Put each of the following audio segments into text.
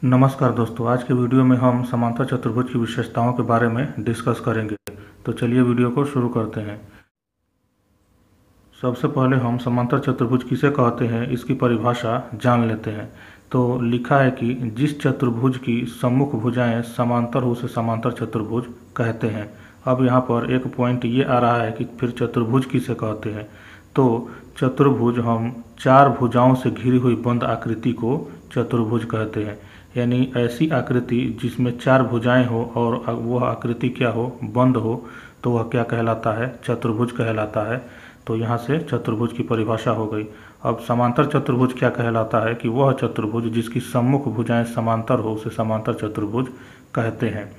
नमस्कार दोस्तों, आज के वीडियो में हम समांतर चतुर्भुज की विशेषताओं के बारे में डिस्कस करेंगे। तो चलिए वीडियो को शुरू करते हैं। सबसे पहले हम समांतर चतुर्भुज किसे कहते हैं इसकी परिभाषा जान लेते हैं। तो लिखा है कि जिस चतुर्भुज की सम्मुख भुजाएं समांतर हो उसे समांतर चतुर्भुज कहते हैं। अब यहाँ पर एक पॉइंट ये आ रहा है कि फिर चतुर्भुज किसे कहते हैं। तो चतुर्भुज हम चार भुजाओं से घिरी हुई बंद आकृति को चतुर्भुज कहते हैं। यानी ऐसी आकृति जिसमें चार भुजाएं हो और वह आकृति क्या हो, बंद हो, तो वह क्या कहलाता है, चतुर्भुज कहलाता है। तो यहाँ से चतुर्भुज की परिभाषा हो गई। अब समांतर चतुर्भुज क्या कहलाता है कि वह चतुर्भुज जिसकी सम्मुख भुजाएं समांतर हो उसे समांतर चतुर्भुज कहते हैं।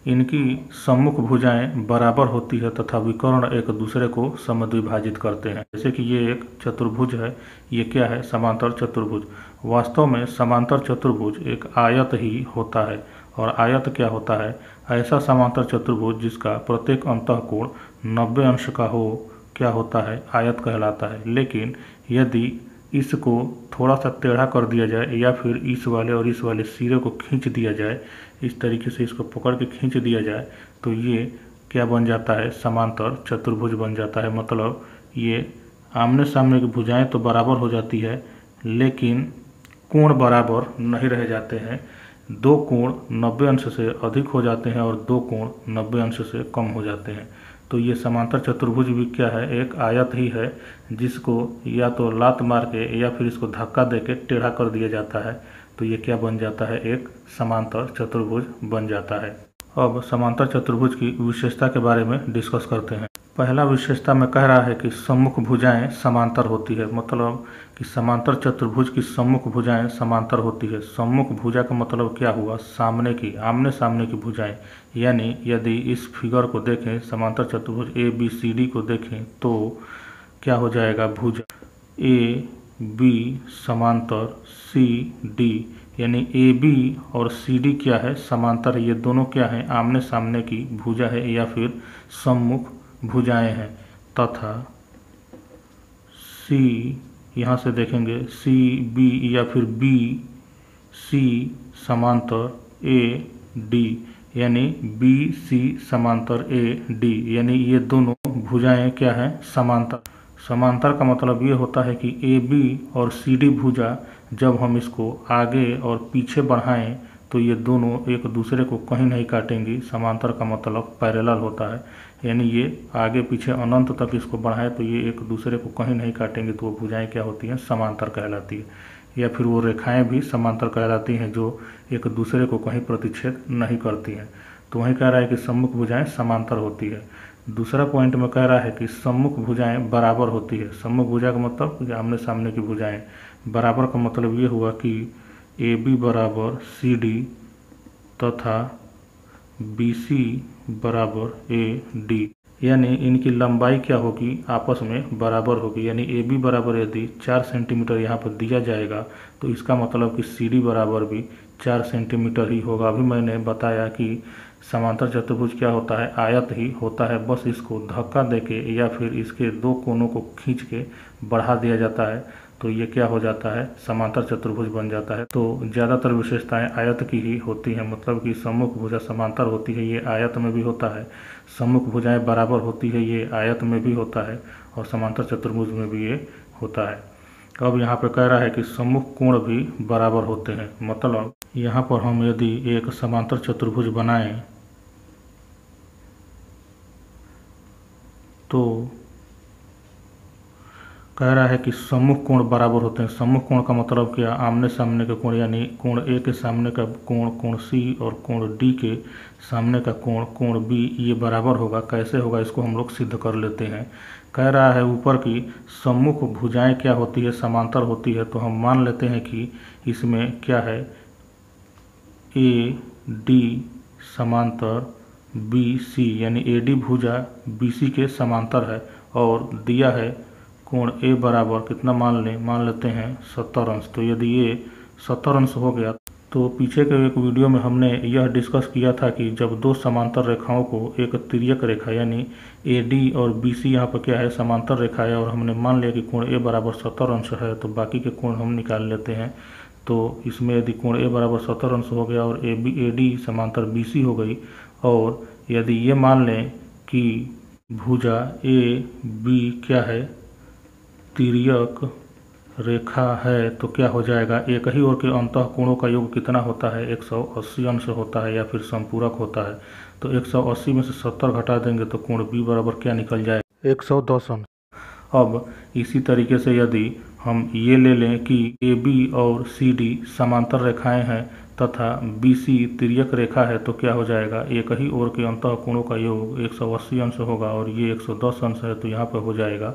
इनकी सम्मुख भुजाएं बराबर होती है तथा विकर्ण एक दूसरे को समद्विभाजित करते हैं। जैसे कि ये एक चतुर्भुज है, ये क्या है, समांतर चतुर्भुज। वास्तव में समांतर चतुर्भुज एक आयत ही होता है। और आयत क्या होता है, ऐसा समांतर चतुर्भुज जिसका प्रत्येक अंतःकोण 90 अंश का हो, क्या होता है, आयत कहलाता है। लेकिन यदि इसको थोड़ा सा टेढ़ा कर दिया जाए या फिर इस वाले और इस वाले सिरे को खींच दिया जाए, इस तरीके से इसको पकड़ के खींच दिया जाए, तो ये क्या बन जाता है, समांतर चतुर्भुज बन जाता है। मतलब ये आमने सामने की भुजाएं तो बराबर हो जाती है लेकिन कोण बराबर नहीं रह जाते हैं। दो कोण 90 अंश से अधिक हो जाते हैं और दो कोण 90 अंश से कम हो जाते हैं। तो ये समांतर चतुर्भुज भी क्या है, एक आयत ही है जिसको या तो लात मार के या फिर इसको धक्का दे के टेढ़ा कर दिया जाता है। तो ये क्या बन जाता है, एक समांतर चतुर्भुज बन जाता है। अब समांतर चतुर्भुज की विशेषता के बारे में डिस्कस करते हैं। पहला विशेषता में कह रहा है कि सम्मुख भुजाएं समांतर होती है। मतलब कि समांतर चतुर्भुज की सम्मुख भुजाएं समांतर होती है। सम्मुख भुजा का मतलब क्या हुआ, सामने की, आमने सामने की भुजाएं। यानी यदि इस फिगर को देखें, समांतर चतुर्भुज ए बी सी डी को देखें तो क्या हो जाएगा, भुजा ए बी समांतर सी डी, यानी ए बी और सी डी क्या है, समांतर है। ये दोनों क्या है, आमने सामने की भुजा है या फिर सम्मुख भुजाएं हैं। तथा सी, यहाँ से देखेंगे सी बी या फिर बी सी समांतर ए डी, यानी बी सी समांतर ए डी, यानी ये दोनों भुजाएं क्या हैं, समांतर। समांतर का मतलब ये होता है कि ए बी और सी डी भुजा जब हम इसको आगे और पीछे बढ़ाएं तो ये दोनों एक दूसरे को कहीं नहीं काटेंगी। समांतर का मतलब पैरेलल होता है, यानी ये आगे पीछे अनंत तक इसको बढ़ाएं तो ये एक दूसरे को कहीं नहीं काटेंगे। तो वो भुजाएं क्या होती हैं, समांतर कहलाती है। या फिर वो रेखाएं भी समांतर कहलाती हैं जो एक दूसरे को कहीं प्रतिच्छेद नहीं करती हैं। तो वहीं कह रहा है कि सम्मुख भुजाएं समांतर होती है। दूसरा पॉइंट में कह रहा है कि सम्मुख भुजाएं बराबर होती है। सम्मुख भुजा का मतलब आमने सामने की भुजाएं। बराबर का मतलब ये हुआ कि ए बी बराबर सी डी तथा बी सी बराबर ए डी, यानी इनकी लंबाई क्या होगी, आपस में बराबर होगी। यानी ए बी बराबर यदि 4 सेंटीमीटर यहाँ पर दिया जाएगा तो इसका मतलब कि सी डी बराबर भी 4 सेंटीमीटर ही होगा। अभी मैंने बताया कि समांतर चतुर्भुज क्या होता है, आयत ही होता है। बस इसको धक्का देके या फिर इसके दो कोनों को खींच के बढ़ा दिया जाता है तो ये क्या हो जाता है, समांतर चतुर्भुज बन जाता है। तो ज़्यादातर विशेषताएं आयत की ही होती हैं। मतलब कि सम्मुख भुजा समांतर होती है, ये आयत में भी होता है। सम्मुख भुजाएं बराबर होती है, ये आयत में भी होता है और समांतर चतुर्भुज में भी ये होता है। अब यहाँ पे कह रहा है कि सम्मुख कोण भी बराबर होते हैं। मतलब यहाँ पर हम यदि एक समांतर चतुर्भुज बनाएं तो कह रहा है कि सम्मुख कोण बराबर होते हैं। सम्मुख कोण का मतलब क्या, आमने सामने के कोण, यानी कोण ए के सामने का कोण, कोण सी और कोण डी के सामने का कोण, कोण बी, ये बराबर होगा। कैसे होगा इसको हम लोग सिद्ध कर लेते हैं। कह रहा है ऊपर की सम्मुख भुजाएं क्या होती है, समांतर होती है। तो हम मान लेते हैं कि इसमें क्या है, ए डी समांतर बी सी, यानी ए डी भुजा बी सी के समांतर है। और दिया है कोण ए बराबर कितना, मान लेते हैं 70 अंश। तो यदि ये 70 अंश हो गया तो पीछे के एक वीडियो में हमने यह डिस्कस किया था कि जब दो समांतर रेखाओं को एक तिर्यक रेखा यानी ए डी और बी सी यहाँ पर क्या है, समांतर रेखा है, और हमने मान लिया कि कोण ए बराबर 70 अंश है तो बाकी के कोण हम निकाल लेते हैं। तो इसमें यदि कोण ए बराबर 70 अंश हो गया और ए डी समांतर बी सी हो गई, और यदि ये मान लें कि भुजा ए बी क्या है, तिर्यक रेखा है, तो क्या हो जाएगा, एक ही ओर के अंतः कोणों का योग कितना होता है, 180 अंश होता है या फिर संपूरक होता है। तो 180 में से 70 घटा देंगे तो कोण बी बराबर क्या निकल जाएगा, 110 अंश। अब इसी तरीके से यदि हम ये ले लें कि ए बी और सी डी समांतर रेखाएं हैं तथा बी सी तिर्यक रेखा है, तो क्या हो जाएगा, एक ही ओर के अंतः कोणों का योग 180 अंश होगा और ये 110 अंश है, तो यहाँ पर हो जाएगा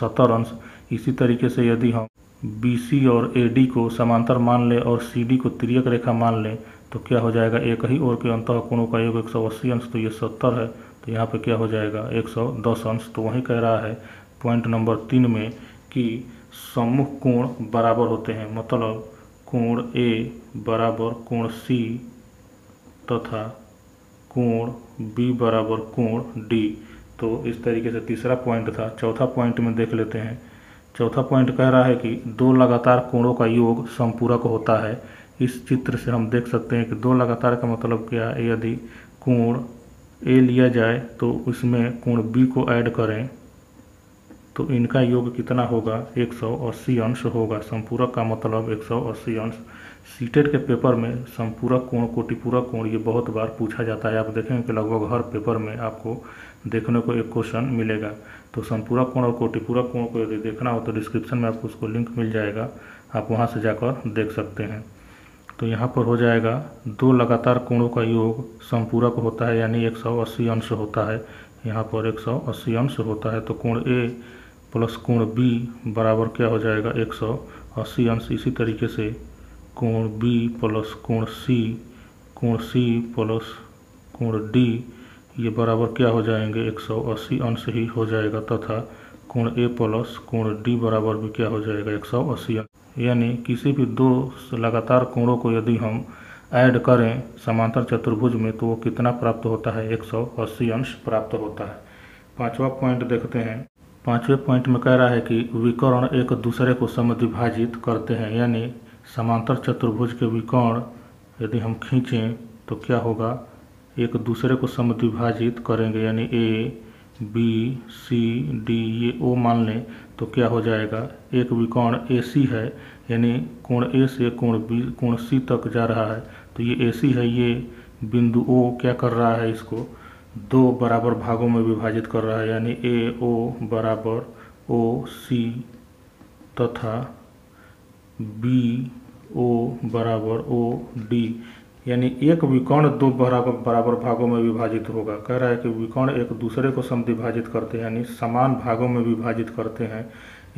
70 अंश। इसी तरीके से यदि हम बी सी और ए डी को समांतर मान लें और सी डी को तिर्यक रेखा मान लें, तो क्या हो जाएगा, एक ही ओर के अंतः कोणों का योग 180 अंश, तो ये 70 है, तो यहाँ पे क्या हो जाएगा 110 अंश। तो वही कह रहा है पॉइंट नंबर 3 में कि सम्मुख कोण बराबर होते हैं, मतलब कोण ए बराबर कोण सी तथा कोण बी बराबर कोण डी। तो इस तरीके से तीसरा पॉइंट था। चौथा पॉइंट में देख लेते हैं। चौथा पॉइंट कह रहा है कि दो लगातार कोणों का योग संपूरक होता है। इस चित्र से हम देख सकते हैं कि दो लगातार का मतलब क्या है, यदि कोण ए लिया जाए तो उसमें कोण बी को ऐड करें तो इनका योग कितना होगा, 180 अंश होगा। संपूरक का मतलब 180 अंश। सीटेट के पेपर में संपूरक कोण, कोटिपूरक कोण ये बहुत बार पूछा जाता है। आप देखेंगे कि लगभग हर पेपर में आपको देखने को एक क्वेश्चन मिलेगा। तो संपूरक कोण और कोटिपूरक कोण को यदि देखना हो तो डिस्क्रिप्शन में आपको उसको लिंक मिल जाएगा, आप वहाँ से जाकर देख सकते हैं। तो यहाँ पर हो जाएगा दो लगातार कोणों का योग संपूरक होता है, यानी 180 अंश होता है। यहाँ पर 180 अंश होता है, तो कोण ए प्लस कोण बी बराबर क्या हो जाएगा, 180 अंश। इसी तरीके से कोण बी प्लस कोण सी प्लस कोण डी ये बराबर क्या हो जाएंगे, 180 अंश ही हो जाएगा, तथा कोण ए प्लस कोण डी बराबर भी क्या हो जाएगा, 180 अंश। यानी किसी भी दो लगातार कोणों को यदि हम ऐड करें समांतर चतुर्भुज में तो वो कितना प्राप्त होता है, 180 अंश प्राप्त होता है। पांचवा पॉइंट देखते हैं। पांचवें पॉइंट में कह रहा है कि विकर्ण एक दूसरे को समद्विभाजित करते हैं, यानी समांतर चतुर्भुज के विकर्ण यदि हम खींचें तो क्या होगा, एक दूसरे को समद्विभाजित करेंगे, यानी ए बी सी डी ये ओ मान लें तो क्या हो जाएगा, एक विकर्ण ए सी है, यानी कोण ए से कोण सी तक जा रहा है, तो ये ए सी है, ये बिंदु ओ क्या कर रहा है, इसको दो बराबर भागों में विभाजित कर रहा है, यानी ए ओ बराबर ओ सी तथा बी ओ बराबर ओ डी, यानी एक विकर्ण दो बराबर भागों में विभाजित होगा। कह रहा है कि विकर्ण एक दूसरे को समद्विभाजित करते हैं, यानी समान भागों में विभाजित करते हैं,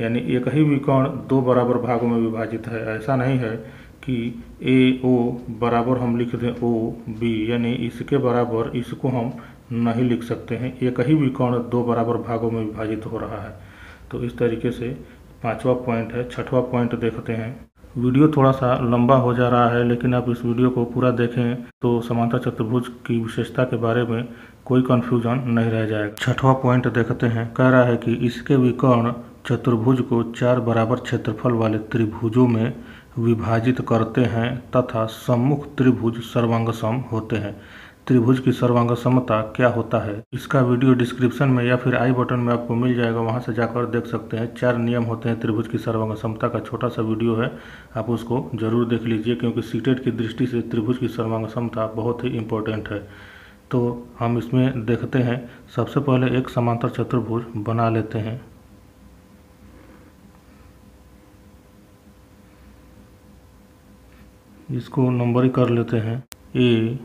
यानी एक ही विकर्ण दो बराबर भागों में विभाजित है। ऐसा नहीं है कि ए ओ बराबर हम लिख दें ओ बी, यानी इसके बराबर इसको हम नहीं लिख सकते हैं, एक ही विकर्ण दो बराबर भागों में विभाजित हो रहा है। तो इस तरीके से पांचवा पॉइंट है। छठवां पॉइंट देखते हैं। वीडियो थोड़ा सा लंबा हो जा रहा है, लेकिन आप इस वीडियो को पूरा देखें तो समांतर चतुर्भुज की विशेषता के बारे में कोई कन्फ्यूजन नहीं रह जाएगा। छठवां पॉइंट देखते हैं। कह रहा है कि इसके विकर्ण चतुर्भुज को चार बराबर क्षेत्रफल वाले त्रिभुजों में विभाजित करते हैं तथा सम्मुख त्रिभुज सर्वांगसम होते हैं। त्रिभुज की सर्वांग समता क्या होता है, इसका वीडियो डिस्क्रिप्शन में या फिर आई बटन में आपको मिल जाएगा, वहां से जाकर देख सकते हैं। 4 नियम होते हैं त्रिभुज की सर्वांग समता का, छोटा सा वीडियो है, आप उसको जरूर देख लीजिए, क्योंकि सीटेट की दृष्टि से त्रिभुज की सर्वांग समता बहुत ही इम्पोर्टेंट है। तो हम इसमें देखते हैं। सबसे पहले एक समांतर चतुर्भुज बना लेते हैं। इसको नंबरिंग कर लेते हैं, ए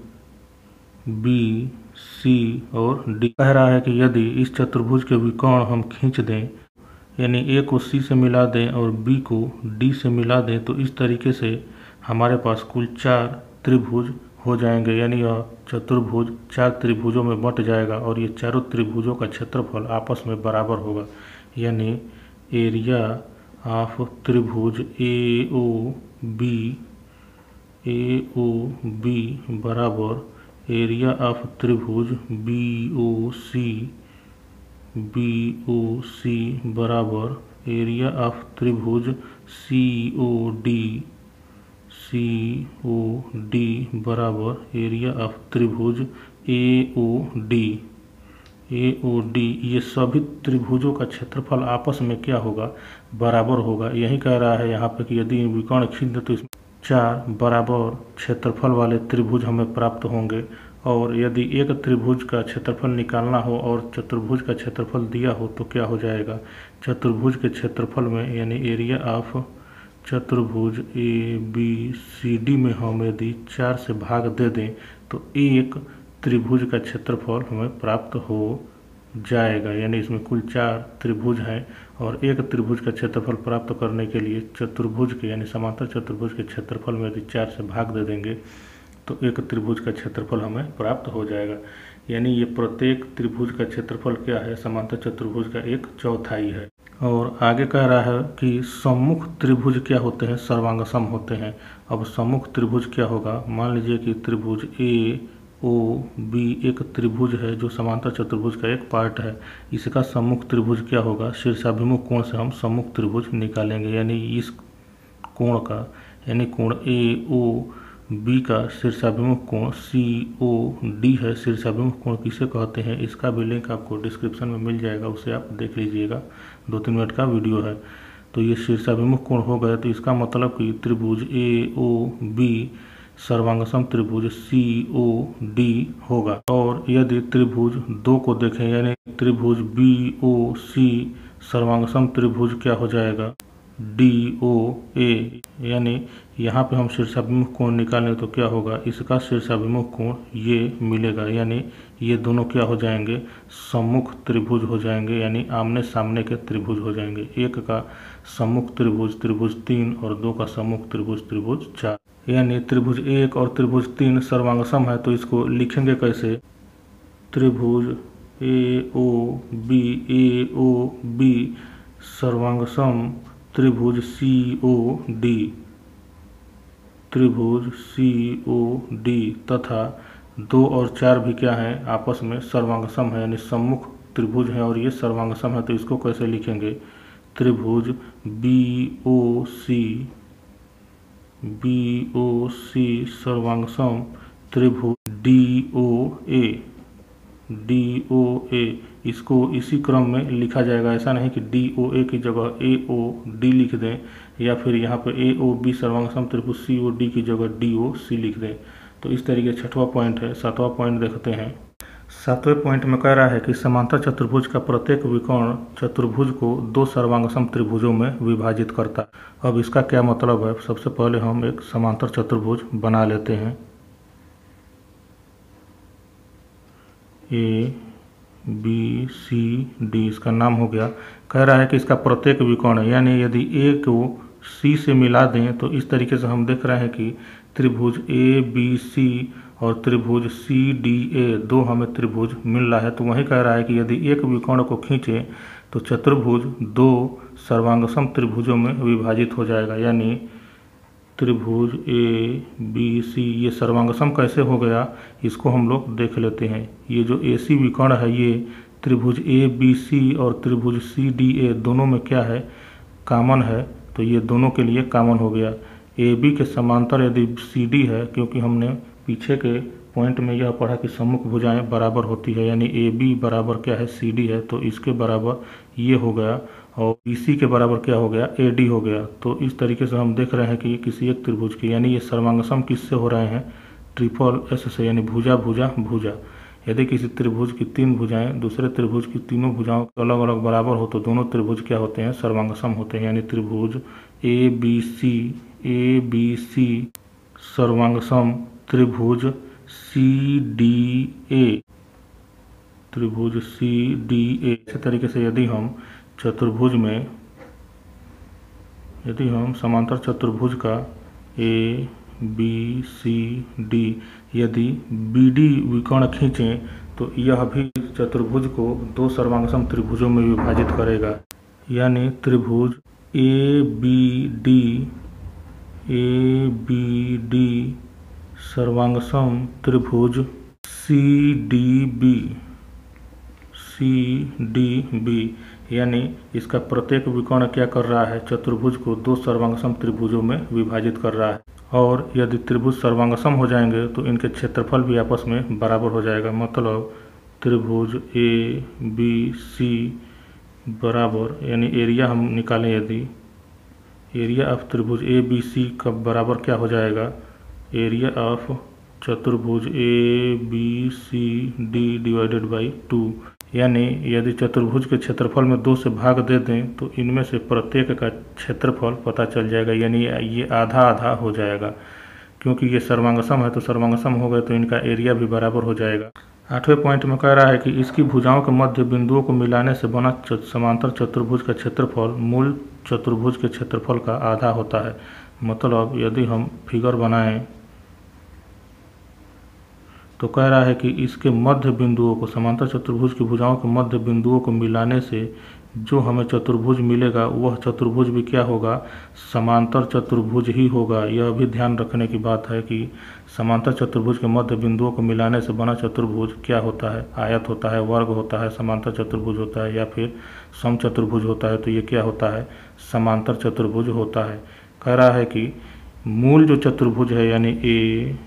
बी सी और डी। कह रहा है कि यदि इस चतुर्भुज के विकर्ण हम खींच दें, यानी ए को सी से मिला दें और बी को डी से मिला दें, तो इस तरीके से हमारे पास कुल 4 त्रिभुज हो जाएंगे, यानी यह चतुर्भुज 4 त्रिभुजों में बंट जाएगा और ये चारों त्रिभुजों का क्षेत्रफल आपस में बराबर होगा, यानी एरिया ऑफ त्रिभुज ए ओ बी बराबर एरिया ऑफ त्रिभुज बी ओ सी बराबर एरिया ऑफ त्रिभुज सी ओ सी ओ डी बराबर एरिया ऑफ त्रिभुज ए ओ डी। ए ओ डी ये सभी त्रिभुजों का क्षेत्रफल आपस में क्या होगा, बराबर होगा। यही कह रहा है यहाँ पे कि यदि विकर्ण खींच दे तो इसमें 4 बराबर क्षेत्रफल वाले त्रिभुज हमें प्राप्त होंगे। और यदि एक त्रिभुज का क्षेत्रफल निकालना हो और चतुर्भुज का क्षेत्रफल दिया हो तो क्या हो जाएगा, चतुर्भुज के क्षेत्रफल में यानी एरिया ऑफ चतुर्भुज ए बी सी डी में हम यदि 4 से भाग दे दें तो एक त्रिभुज का क्षेत्रफल हमें प्राप्त हो जाएगा। यानी इसमें कुल 4 त्रिभुज हैं और एक त्रिभुज का क्षेत्रफल प्राप्त करने के लिए चतुर्भुज के यानी समांतर चतुर्भुज के क्षेत्रफल में यदि 4 से भाग दे देंगे तो एक त्रिभुज का क्षेत्रफल हमें प्राप्त हो जाएगा। यानी ये प्रत्येक त्रिभुज का क्षेत्रफल क्या है, समांतर चतुर्भुज का 1/4 है। और आगे कह रहा है कि सम्मुख त्रिभुज क्या होते हैं, सर्वांगसम होते हैं। अब सम्मुख त्रिभुज क्या होगा, मान लीजिए कि त्रिभुज ए ओ बी एक त्रिभुज है जो समांतर चतुर्भुज का एक पार्ट है। इसका सम्मुख त्रिभुज क्या होगा, शीर्षाभिमुख कोण से हम सम्मुख त्रिभुज निकालेंगे। यानी इस कोण का यानी कोण ए ओ बी का शीर्षाभिमुख कोण सी ओ डी है। शीर्षाभिमुख कोण किसे कहते हैं, इसका भी लिंक आपको डिस्क्रिप्शन में मिल जाएगा, उसे आप देख लीजिएगा, 2-3 मिनट का वीडियो है। तो ये शीर्षाभिमुख कोण हो गया, तो इसका मतलब कि त्रिभुज ए ओ बी सर्वांगसम त्रिभुज सी ओ डी होगा। और यदि त्रिभुज 2 को देखें यानी त्रिभुज बी ओ सी सर्वांगसम त्रिभुज क्या हो जाएगा, डी ओ ए। यानी यहाँ पे हम शीर्षाभिमुख कोण निकालें तो क्या होगा, इसका शीर्षाभिमुख कोण ये मिलेगा। यानी ये दोनों क्या हो जाएंगे, सम्मुख त्रिभुज हो जाएंगे, यानी आमने सामने के त्रिभुज हो जाएंगे। एक का सम्मुख त्रिभुज त्रिभुज 3 और 2 का सम्मुख त्रिभुज त्रिभुज 4। यानी त्रिभुज 1 और त्रिभुज 3 सर्वांगसम है, तो इसको लिखेंगे कैसे, त्रिभुज ए ओ बी सर्वांगसम त्रिभुज सी ओ डी, त्रिभुज सी ओ डी तथा 2 और 4 भी क्या है, आपस में सर्वांगसम है, यानी सम्मुख त्रिभुज है और ये सर्वांगसम है। तो इसको कैसे लिखेंगे, त्रिभुज बी ओ सी सर्वांगसम त्रिभुज डी ओ ए। इसको इसी क्रम में लिखा जाएगा, ऐसा नहीं कि डी ओ ए की जगह ए ओ डी लिख दें या फिर यहाँ पर ए ओ बी सर्वांगसम त्रिभुज सी ओ डी की जगह डी ओ सी लिख दें। तो इस तरीके 6वां पॉइंट है। 7वां पॉइंट देखते हैं। 7वें पॉइंट में कह रहा है कि समांतर चतुर्भुज का प्रत्येक विकर्ण चतुर्भुज को 2 सर्वांगसम त्रिभुजों में विभाजित करता है। अब इसका क्या मतलब है, सबसे पहले हम एक समांतर चतुर्भुज बना लेते हैं। ए बी सी डी इसका नाम हो गया। कह रहा है कि इसका प्रत्येक विकर्ण यानी यदि ए को सी से मिला दें तो इस तरीके से हम देख रहे हैं कि त्रिभुज ए बी सी और त्रिभुज सी डी ए 2 हमें त्रिभुज मिल रहा है। तो वही कह रहा है कि यदि एक विकर्ण को खींचें तो चतुर्भुज 2 सर्वांगसम त्रिभुजों में विभाजित हो जाएगा। यानी त्रिभुज ए बी सी ये सर्वांगसम कैसे हो गया, इसको हम लोग देख लेते हैं। ये जो ए सी विकर्ण है ये त्रिभुज ए बी सी और त्रिभुज सी डी ए दोनों में क्या है, कॉमन है। तो ये दोनों के लिए कॉमन हो गया। ए बी के समांतर यदि सी डी है, क्योंकि हमने पीछे के पॉइंट में यह पढ़ा कि सम्मुख भुजाएं बराबर होती है, यानी ए बी बराबर क्या है, सी डी है, तो इसके बराबर ये हो गया और बी सी के बराबर क्या हो गया, ए डी हो गया। तो इस तरीके से हम देख रहे हैं कि किसी एक त्रिभुज की यानी ये सर्वांगसम किससे हो रहे हैं, ट्रिपल एस से, यानी भुजा भुजा भुजा। यदि किसी त्रिभुज की 3 भुजाएं दूसरे त्रिभुज की तीनों भुजाओं अलग अलग बराबर हो तो दोनों त्रिभुज क्या होते हैं, सर्वांगसम होते हैं। यानी त्रिभुज ए बी सी सर्वांगसम त्रिभुज सी डी ए, त्रिभुज सी डी ए। इसी तरीके से यदि हम चतुर्भुज में यदि हम समांतर चतुर्भुज का ए बी सी डी यदि बी डी विकर्ण खींचें तो यह भी चतुर्भुज को 2 सर्वांगसम त्रिभुजों में विभाजित करेगा। यानी त्रिभुज ए बी डी सर्वांगसम त्रिभुज सी डी बी, यानी इसका प्रत्येक विकर्ण क्या कर रहा है, चतुर्भुज को 2 सर्वांगसम त्रिभुजों में विभाजित कर रहा है। और यदि त्रिभुज सर्वांगसम हो जाएंगे तो इनके क्षेत्रफल भी आपस में बराबर हो जाएगा। मतलब त्रिभुज ए बी सी बराबर, यानी एरिया हम निकालें, यदि एरिया ऑफ त्रिभुज ए बी सी का बराबर क्या हो जाएगा, एरिया ऑफ चतुर्भुज A B C D divided by 2। यानी यदि चतुर्भुज के क्षेत्रफल में 2 से भाग दे दें तो इनमें से प्रत्येक का क्षेत्रफल पता चल जाएगा, यानी ये आधा आधा हो जाएगा। क्योंकि ये सर्वांगसम है तो सर्वांगसम हो गए तो इनका एरिया भी बराबर हो जाएगा। 8वें पॉइंट में कह रहा है कि इसकी भुजाओं के मध्य बिंदुओं को मिलाने से बना समांतर चतुर्भुज का क्षेत्रफल मूल चतुर्भुज के क्षेत्रफल का आधा होता है। मतलब यदि हम फिगर बनाएं तो कह रहा है कि इसके मध्य बिंदुओं को, समांतर चतुर्भुज की भुजाओं के मध्य बिंदुओं को मिलाने से जो हमें चतुर्भुज मिलेगा वह चतुर्भुज भी क्या होगा, समांतर चतुर्भुज ही होगा। यह भी ध्यान रखने की बात है कि समांतर चतुर्भुज के मध्य बिंदुओं को मिलाने से बना चतुर्भुज क्या होता है, आयत होता है, वर्ग होता है, समांतर चतुर्भुज होता है या फिर समचतुर्भुज होता है। तो ये क्या होता है, समांतर चतुर्भुज होता है। कह रहा है कि मूल जो चतुर्भुज है यानी ए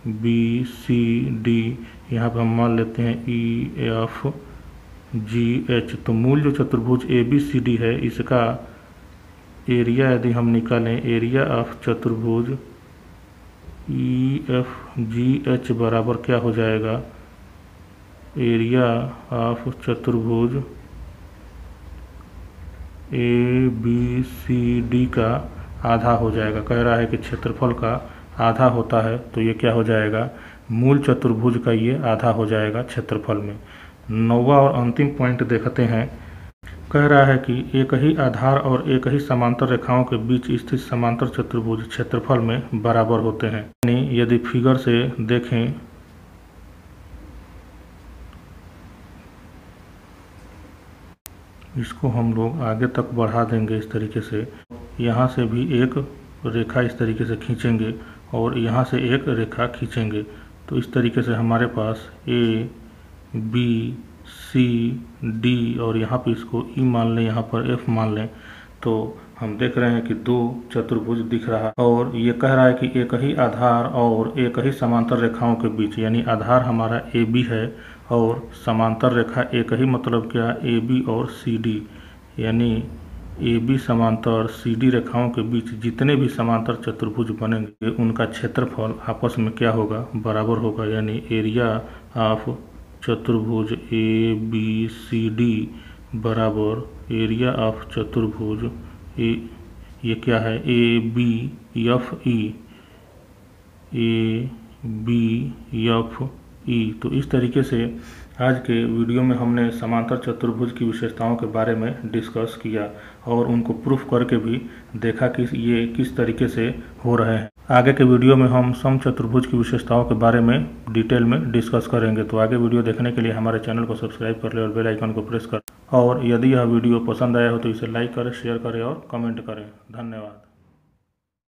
बी सी डी, यहाँ पर हम मान लेते हैं ई एफ जी एच, तो मूल जो चतुर्भुज ए बी सी डी है इसका एरिया यदि हम निकालें, एरिया ऑफ चतुर्भुज ई एफ जी एच बराबर क्या हो जाएगा, एरिया ऑफ चतुर्भुज ए बी सी डी का आधा हो जाएगा। कह रहा है कि क्षेत्रफल का आधा होता है तो ये क्या हो जाएगा, मूल चतुर्भुज का ये आधा हो जाएगा क्षेत्रफल में। 9वां और अंतिम पॉइंट देखते हैं। कह रहा है कि एक ही आधार और एक ही समांतर रेखाओं के बीच स्थित समांतर चतुर्भुज क्षेत्रफल में बराबर होते हैं। यानी यदि फिगर से देखें इसको हम लोग आगे तक बढ़ा देंगे इस तरीके से, यहाँ से भी एक रेखा इस तरीके से खींचेंगे और यहाँ से एक रेखा खींचेंगे। तो इस तरीके से हमारे पास ए बी सी डी और यहाँ पे इसको ई मान लें, यहाँ पर एफ मान लें, तो हम देख रहे हैं कि 2 चतुर्भुज दिख रहा है। और ये कह रहा है कि एक ही आधार और एक ही समांतर रेखाओं के बीच, यानी आधार हमारा ए बी है और समांतर रेखा एक ही, मतलब क्या, ए बी और सी डी, यानी ए बी समांतर सी डी रेखाओं के बीच जितने भी समांतर चतुर्भुज बनेंगे उनका क्षेत्रफल आपस में क्या होगा, बराबर होगा। यानी एरिया ऑफ चतुर्भुज ए बी सी डी बराबर एरिया ऑफ चतुर्भुज ये क्या है, A B F E, A B F E. तो इस तरीके से आज के वीडियो में हमने समांतर चतुर्भुज की विशेषताओं के बारे में डिस्कस किया और उनको प्रूफ करके भी देखा कि ये किस तरीके से हो रहे हैं। आगे के वीडियो में हम समचतुर्भुज की विशेषताओं के बारे में डिटेल में डिस्कस करेंगे। तो आगे वीडियो देखने के लिए हमारे चैनल को सब्सक्राइब कर लें और बेल आइकन को प्रेस करें। और यदि यह वीडियो पसंद आया हो तो इसे लाइक करें, शेयर करें और कमेंट करें। धन्यवाद।